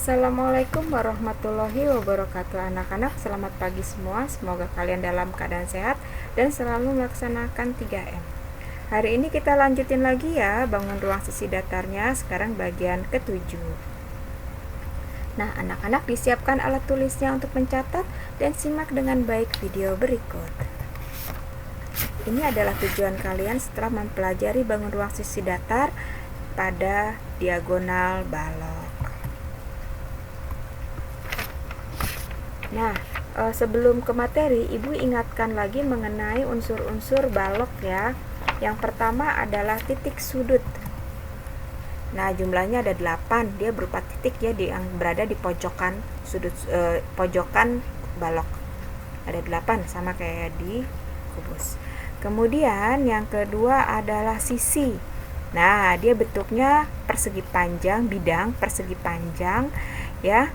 Assalamualaikum warahmatullahi wabarakatuh. Anak-anak, selamat pagi semua. Semoga kalian dalam keadaan sehat dan selalu melaksanakan 3M. Hari ini kita lanjutin lagi ya, bangun ruang sisi datarnya. Sekarang bagian ke-7. Nah, anak-anak disiapkan alat tulisnya untuk mencatat dan simak dengan baik video berikut. Ini adalah tujuan kalian setelah mempelajari bangun ruang sisi datar pada diagonal balok. Nah, sebelum ke materi, Ibu ingatkan lagi mengenai unsur-unsur balok ya. Yang pertama adalah titik sudut. Nah, jumlahnya ada 8, dia berupa titik ya yang berada di pojokan sudut pojokan balok. Ada 8 sama kayak di kubus. Kemudian yang kedua adalah sisi. Nah, dia bentuknya persegi panjang, bidang persegi panjang ya.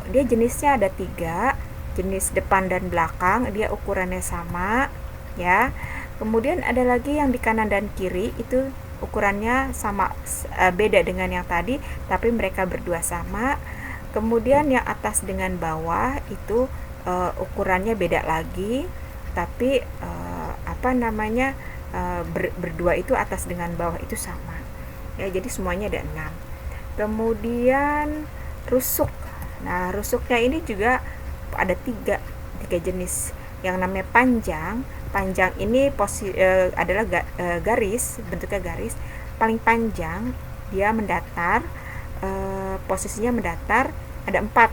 Dia jenisnya ada 3, jenis depan dan belakang, dia ukurannya sama ya. Kemudian ada lagi yang di kanan dan kiri, itu ukurannya sama, beda dengan yang tadi, tapi mereka berdua sama. Kemudian yang atas dengan bawah itu ukurannya beda lagi, tapi berdua itu atas dengan bawah itu sama ya. Jadi semuanya ada 6. Kemudian rusuk. Nah, rusuknya ini juga ada 3 jenis. Yang namanya panjang. Panjang ini adalah garis, bentuknya garis. Paling panjang, dia mendatar, posisinya mendatar, ada 4.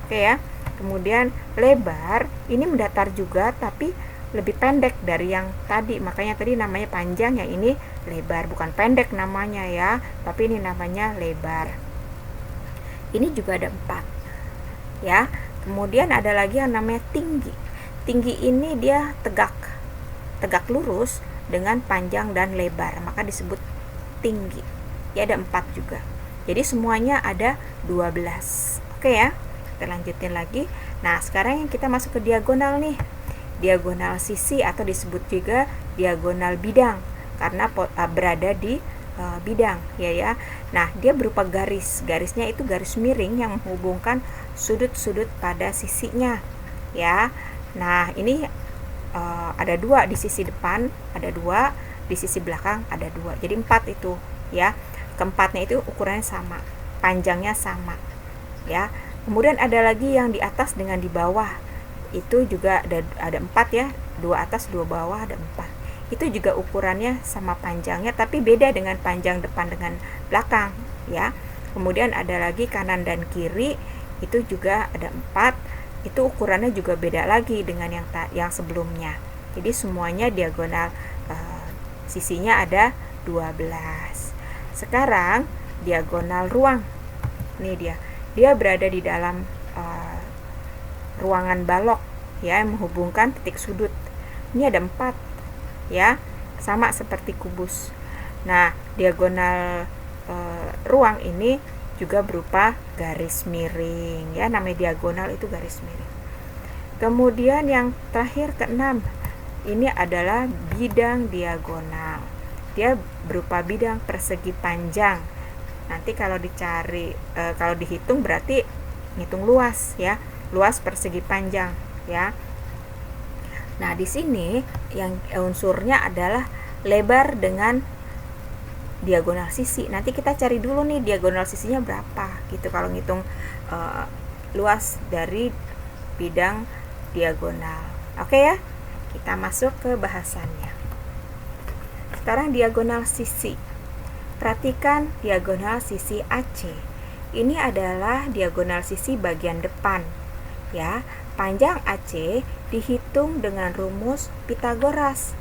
Oke ya. Kemudian lebar, ini mendatar juga tapi lebih pendek dari yang tadi. Makanya tadi namanya panjang, yang ini lebar, bukan pendek namanya ya, tapi ini namanya lebar. Ini juga ada 4 ya. Kemudian ada lagi yang namanya tinggi. Tinggi ini dia tegak lurus dengan panjang dan lebar, maka disebut tinggi ya. Ada 4 juga, jadi semuanya ada 12. Oke ya, kita lanjutin lagi. Nah, sekarang yang kita masuk ke diagonal nih. Diagonal sisi atau disebut juga diagonal bidang karena berada di bidang ya. Nah, dia berupa garis. Garisnya itu garis miring yang menghubungkan sudut-sudut pada sisinya ya. Nah, ini ada 2 di sisi depan, ada 2 di sisi belakang, ada 2. Jadi 4 itu ya. Keempatnya itu ukurannya sama, panjangnya sama ya. Kemudian ada lagi yang di atas dengan di bawah. Itu juga ada 4 ya. 2 atas, 2 bawah, ada 4. Itu juga ukurannya sama panjangnya, tapi beda dengan panjang depan dengan belakang ya. Kemudian ada lagi kanan dan kiri, itu juga ada 4. Itu ukurannya juga beda lagi dengan yang sebelumnya. Jadi semuanya diagonal sisinya ada 12. Sekarang diagonal ruang. Ini dia berada di dalam ruangan balok ya, yang menghubungkan titik sudut. Ini ada 4 ya, sama seperti kubus. Nah, diagonal ruang ini juga berupa garis miring ya, namanya diagonal itu garis miring. Kemudian yang terakhir ke-6, ini adalah bidang diagonal. Dia berupa bidang persegi panjang. Nanti kalau dicari, kalau dihitung berarti ngitung luas ya, luas persegi panjang ya. Nah, di sini yang unsurnya adalah lebar dengan diagonal sisi. Nanti kita cari dulu nih diagonal sisinya berapa gitu kalau ngitung luas dari bidang diagonal. Oke ya, kita masuk ke bahasannya. Sekarang diagonal sisi. Perhatikan diagonal sisi AC. Ini adalah diagonal sisi bagian depan ya. Panjang AC dihitung dengan rumus Pythagoras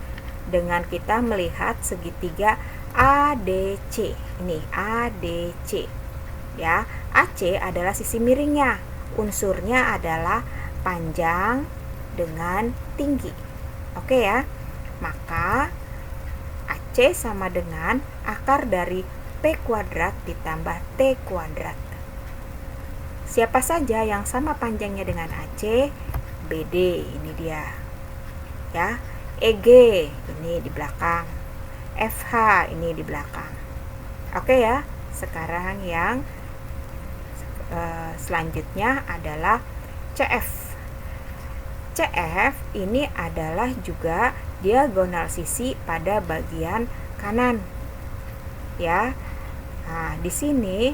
dengan kita melihat segitiga ADC. Ini ADC ya. AC adalah sisi miringnya. Unsurnya adalah panjang dengan tinggi. Oke ya. Maka AC sama dengan akar dari P kuadrat ditambah T kuadrat. Siapa saja yang sama panjangnya dengan AC? BD, ini dia ya. EG ini di belakang, FH ini di belakang. Oke ya. Sekarang yang selanjutnya adalah CF. CF ini adalah juga diagonal sisi pada bagian kanan. Ya. Nah, di sini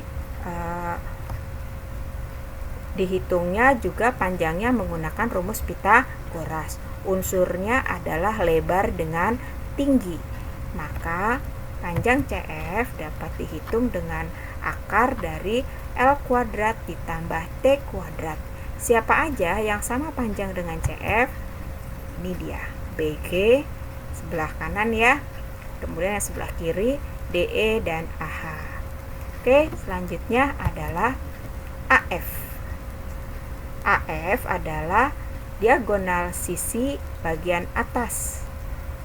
dihitungnya juga panjangnya menggunakan rumus Pythagoras. Unsurnya adalah lebar dengan tinggi. Maka panjang CF dapat dihitung dengan akar dari L kuadrat ditambah T kuadrat. Siapa aja yang sama panjang dengan CF? Ini dia, BG sebelah kanan ya. Kemudian yang sebelah kiri DE dan AH. Oke, selanjutnya adalah AF. AF adalah diagonal sisi bagian atas.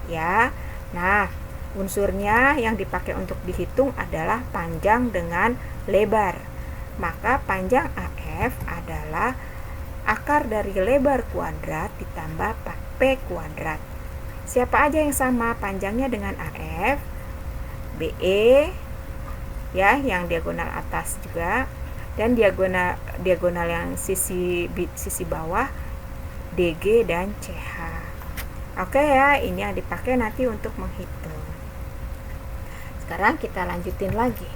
Ya. Nah, unsurnya yang dipakai untuk dihitung adalah panjang dengan lebar. Maka panjang AF adalah akar dari lebar kuadrat ditambah P kuadrat. Siapa aja yang sama panjangnya dengan AF? BE ya, yang diagonal atas juga, dan diagonal yang sisi bawah DG dan CH. Oke ya, ini yang dipakai nanti untuk menghitung. Sekarang kita lanjutin lagi.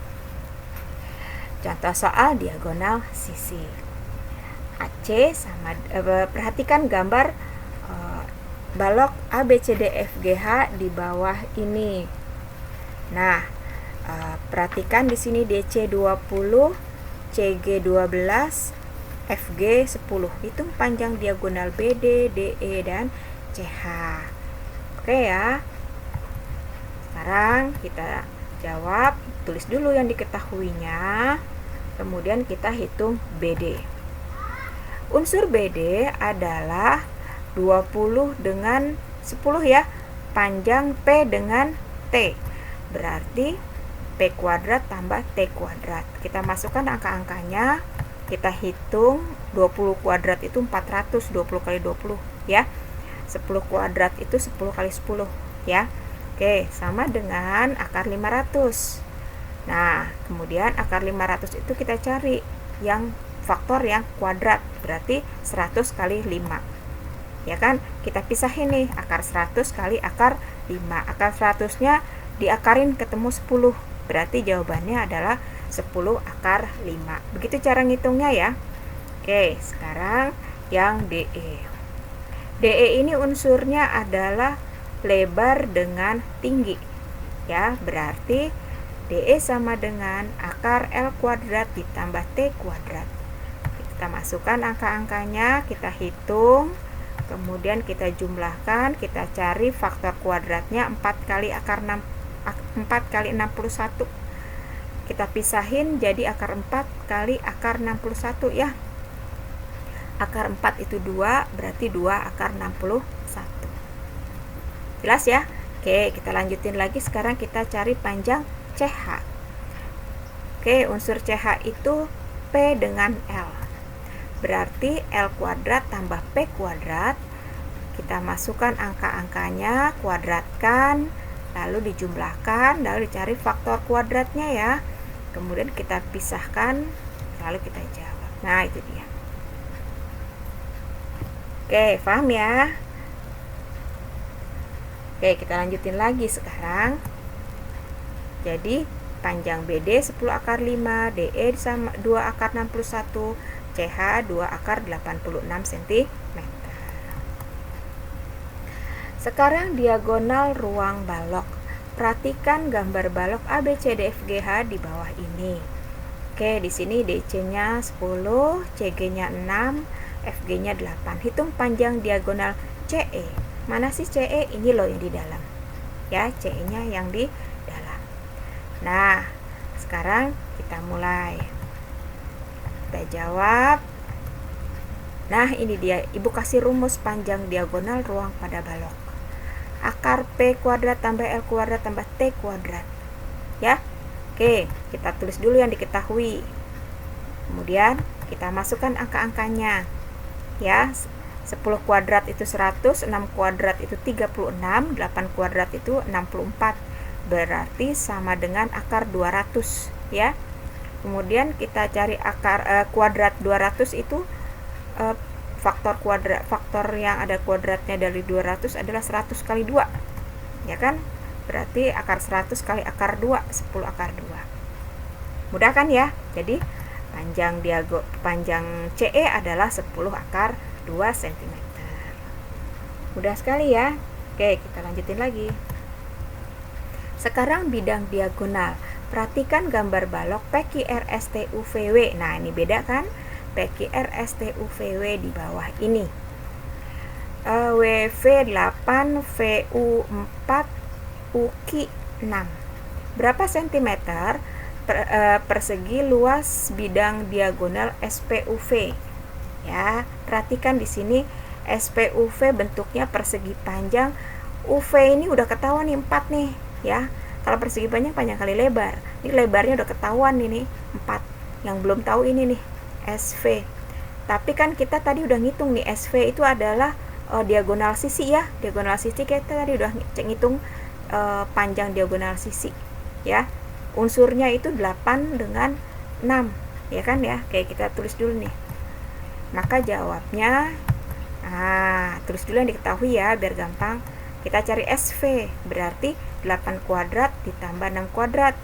Contoh soal diagonal sisi. AC sama perhatikan gambar balok ABCDFGH di bawah ini. Nah, perhatikan di sini DC 20, CG 12, FG 10. Hitung panjang diagonal BD, DE dan CH. Oke ya. Sekarang kita jawab, tulis dulu yang diketahuinya. Kemudian kita hitung BD. Unsur BD adalah 20 dengan 10 ya. Panjang P dengan T. Berarti P kuadrat tambah T kuadrat. Kita masukkan angka-angkanya. Kita hitung 20 kuadrat itu 400, 20 kali 20 ya. 10 kuadrat itu 10 kali 10 ya. Oke, sama dengan akar 500. Nah, kemudian akar 500 itu kita cari yang faktor yang kuadrat, berarti 100 kali 5. Ya kan? Kita pisahin nih, akar 100 kali akar 5. Akar 100-nya diakarin ketemu 10. Berarti jawabannya adalah 10 akar 5. Begitu cara ngitungnya ya. Oke, sekarang yang DE. DE ini unsurnya adalah lebar dengan tinggi. Ya, berarti DE sama dengan akar L kuadrat ditambah T kuadrat. Kita masukkan angka-angkanya, kita hitung, kemudian kita jumlahkan, kita cari faktor kuadratnya 4 kali akar 6, 4 kali 61. Kita pisahin jadi akar 4 kali akar 61 ya. Akar 4 itu 2, berarti 2 akar 61. Jelas ya? Oke, kita lanjutin lagi. Sekarang kita cari panjang CH. Oke, unsur CH itu P dengan L. Berarti L kuadrat tambah P kuadrat. Kita masukkan angka-angkanya, kuadratkan, lalu dijumlahkan, lalu dicari faktor kuadratnya ya. Kemudian kita pisahkan, lalu kita jawab. Nah, itu dia. Oke, paham ya? Oke, kita lanjutin lagi sekarang. Jadi, panjang BD 10 akar 5, DE sama 2 akar 61, CH 2 akar 86 cm. Sekarang diagonal ruang balok. Perhatikan gambar balok ABCDFGH di bawah ini. Oke, di sini DC-nya 10, CG-nya 6, FG-nya 8. Hitung panjang diagonal CE. Mana sih CE? Ini loh yang di dalam. Ya, CE-nya yang di dalam. Nah, sekarang kita mulai. Kita jawab. Nah, ini dia. Ibu kasih rumus panjang diagonal ruang pada balok. Akar P kuadrat tambah L kuadrat tambah T kuadrat. Ya. Oke, kita tulis dulu yang diketahui. Kemudian kita masukkan angka-angkanya. Ya. 10 kuadrat itu 100, 6 kuadrat itu 36, 8 kuadrat itu 64. Berarti sama dengan akar 200, ya. Kemudian kita cari kuadrat 200 itu faktor yang ada kuadratnya dari 200 adalah 100 kali 2. Ya kan? Berarti akar 100 kali akar 2, 10 akar 2. Mudah kan ya? Jadi panjang CE adalah 10 akar 2 cm. Mudah sekali ya. Oke, kita lanjutin lagi. Sekarang bidang diagonal. Perhatikan gambar balok PQRSTUVW. Nah, ini beda kan? PQRSTUVW di bawah ini. WV 8, VU 4, UQ 6. Berapa sentimeter persegi luas bidang diagonal SPUV? Ya, perhatikan di sini SPUV bentuknya persegi panjang. UV ini udah ketahuan nih 4 nih, ya. Kalau persegi panjang kali lebar. Ini lebarnya udah ketahuan ini 4. Yang belum tahu ini nih SV. Tapi kan kita tadi udah ngitung nih, SV itu adalah diagonal sisi ya. Diagonal sisi kita tadi udah ngitung panjang diagonal sisi ya. Unsurnya itu 8 dengan 6, ya kan ya. Kayak kita tulis dulu nih. Maka jawabnya tulis dulu yang diketahui ya biar gampang. Kita cari SV, berarti 8 kuadrat ditambah 6 kuadrat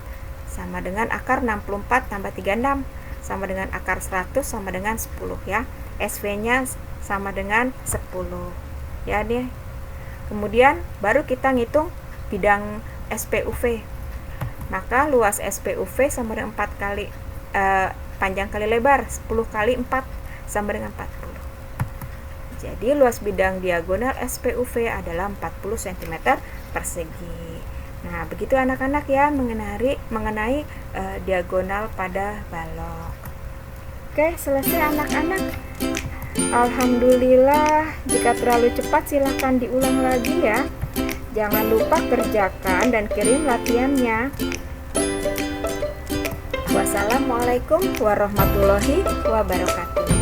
sama dengan akar 64 tambah 36 sama dengan akar 100 sama dengan 10 ya. SV-nya sama dengan 10 ya nih. Kemudian baru kita ngitung bidang SPUV. Maka luas SPUV sama dengan 4 kali panjang kali lebar, 10 kali 4 sama dengan 40. Jadi luas bidang diagonal SPUV adalah 40 cm persegi. Nah, begitu anak-anak ya mengenai diagonal pada balok. Oke, selesai anak-anak. Alhamdulillah. Jika terlalu cepat silahkan diulang lagi ya. Jangan lupa kerjakan dan kirim latihannya. Wassalamualaikum warahmatullahi wabarakatuh.